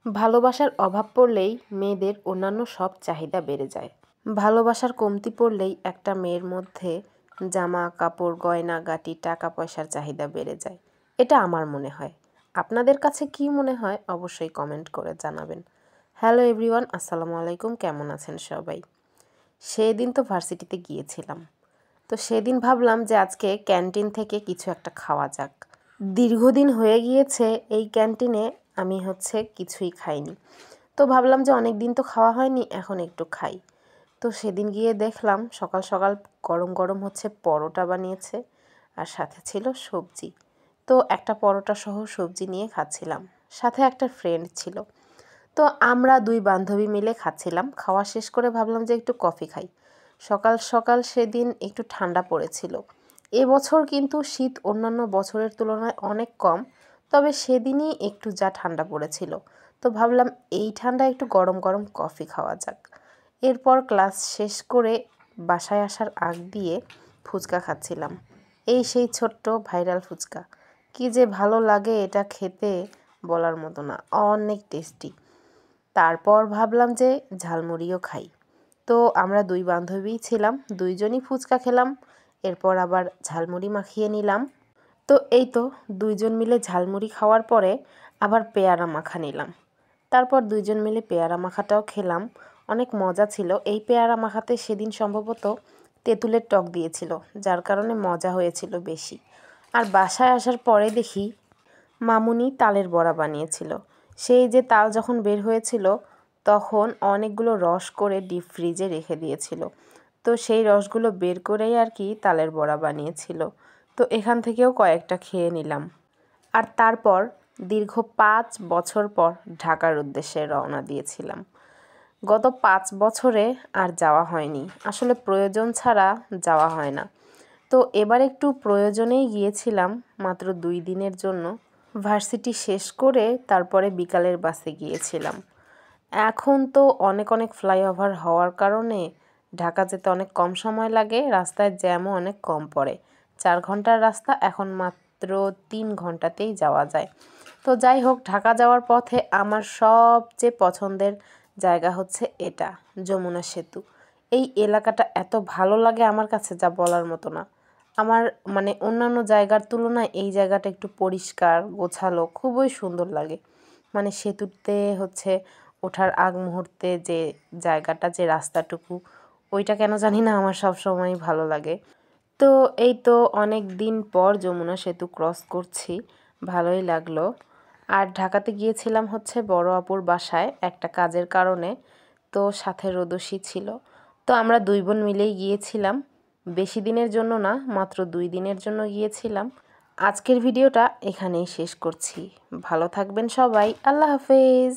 ভালোবাসার অভাব পড়লেই মেয়েদের অন্যান্য সব চাহিদা বেড়ে যায়। ভালোবাসার কমতি পড়লেই একটা মেয়ের মধ্যে জামা কাপড় গয়না গাটি টাকা পয়সার চাহিদা বেড়ে যায়। এটা আমার মনে হয়। আপনাদের কাছে কি মনে হয় অবশ্যই কমেন্ট করে জানাবেন। হ্যালো এভরিওয়ান, আসসালামু আলাইকুম। কেমন আছেন সবাই? সেদিন তো ভার্সিটিতে গিয়েছিলাম। তো সেদিন ভাবলাম যে আজকে ক্যান্টিন থেকে কিছু একটা খাওয়া যাক। দীর্ঘদিন হয়ে গিয়েছে এই ক্যান্টিনে আমি কিছুই খাইনি। তো ভাবলাম যে অনেক দিন তো খাওয়া হয়নি, এখন একটু খাই। তো সেদিন গিয়ে দেখলাম সকাল সকাল গরম গরম পরোটা বানিয়েছে, আর সাথে ছিল সবজি। তো একটা পরোটা সহ সবজি নিয়ে খাচ্ছিলাম, সাথে একটা ফ্রেন্ড ছিল। তো আমরা দুই বান্ধবী মিলে খাচ্ছিলাম। খাওয়া শেষ করে ভাবলাম যে একটু কফি খাই। সকাল সকাল সেদিন একটু ঠান্ডা পড়েছিল। এবছর কিন্তু শীত অন্যান্য বছরের তুলনায় অনেক কম, তবে সেদিনই একটু যা ঠান্ডা পড়েছিল। তো ভাবলাম এই ঠান্ডা একটু গরম গরম কফি খাওয়া যাক। এরপর ক্লাস শেষ করে বাসায় আসার আগ দিয়ে ফুচকা খাচ্ছিলাম। এই সেই ছোট্ট ভাইরাল ফুচকা, কি যে ভালো লাগে এটা খেতে, বলার মতো না, অনেক টেস্টি। তারপর ভাবলাম যে ঝালমুড়িও খাই। তো আমরা দুই বান্ধবী ছিলাম, দুইজনই ফুচকা খেলাম, এরপর আবার ঝালমুড়ি মাখিয়ে নিলাম। তো এই তো দুইজন মিলে ঝালমুড়ি খাওয়ার পরে আবার পেয়ারা মাখা নিলাম। তারপর দুইজন মিলে পেয়ারা মাখাটাও খেলাম, অনেক মজা ছিল। এই পেয়ারা মাখাতে সেদিন সম্ভবত তেঁতুলের টক দিয়েছিল, যার কারণে মজা হয়েছিল বেশি। আর বাসায় আসার পরে দেখি মামুনি তালের বড়া বানিয়েছিল। সেই যে তাল যখন বের হয়েছিল তখন অনেকগুলো রস করে ডিপ ফ্রিজে রেখে দিয়েছিল। তো সেই রসগুলো বের করেই আর কি তালের বড়া বানিয়েছিল। তো এখান থেকেও কয়েকটা খেয়ে নিলাম। আর তারপর দীর্ঘ 5 বছর পর ঢাকার উদ্দেশ্যে রওনা দিয়েছিলাম। গত 5 বছরে আর যাওয়া হয়নি, আসলে প্রয়োজন ছাড়া যাওয়া হয় না। তো এবার একটু প্রয়োজনেই গিয়েছিলাম, মাত্র 2 দিনের জন্য। ভার্সিটি শেষ করে তারপরে বিকালের বাসে গিয়েছিলাম। এখন তো অনেক অনেক ফ্লাইওভার হওয়ার কারণে ঢাকা যেতে অনেক কম সময় লাগে, রাস্তায় জ্যামও অনেক কম পড়ে। 4 ঘন্টার রাস্তা এখন মাত্র 3 ঘন্টাতেই যাওয়া যায়। তো যাই হোক, ঢাকা যাওয়ার পথে আমার সবচেয়ে পছন্দের জায়গা এটা, যমুনা সেতু। এই এলাকাটা এত ভালো লাগে আমার কাছে, যা বলার মতো না। আমার অন্যান্য জায়গার তুলনায় এই জায়গাটা একটু পরিষ্কার গোছালো, খুবই সুন্দর লাগে। সেতুতে ওঠার আগ মুহূর্তে যে জায়গাটা, যে রাস্তাটুকু, ওইটা কেন জানি না আমার সব সময় ভালো লাগে। তো এই তো অনেক দিন পর যমুনা সেতু ক্রস করছি, ভালোই লাগলো। আর ঢাকাতে গিয়েছিলাম বড় আপুর বাসায় একটা কাজের কারণে। তো সাথে রোদসী ছিল। তো আমরা 2 বোন মিলেই গিয়েছিলাম, বেশি দিনের জন্য না, মাত্র 2 দিনের জন্য গিয়েছিলাম। আজকের ভিডিওটা এখানেই শেষ করছি। ভালো থাকবেন সবাই, আল্লাহ হাফেজ।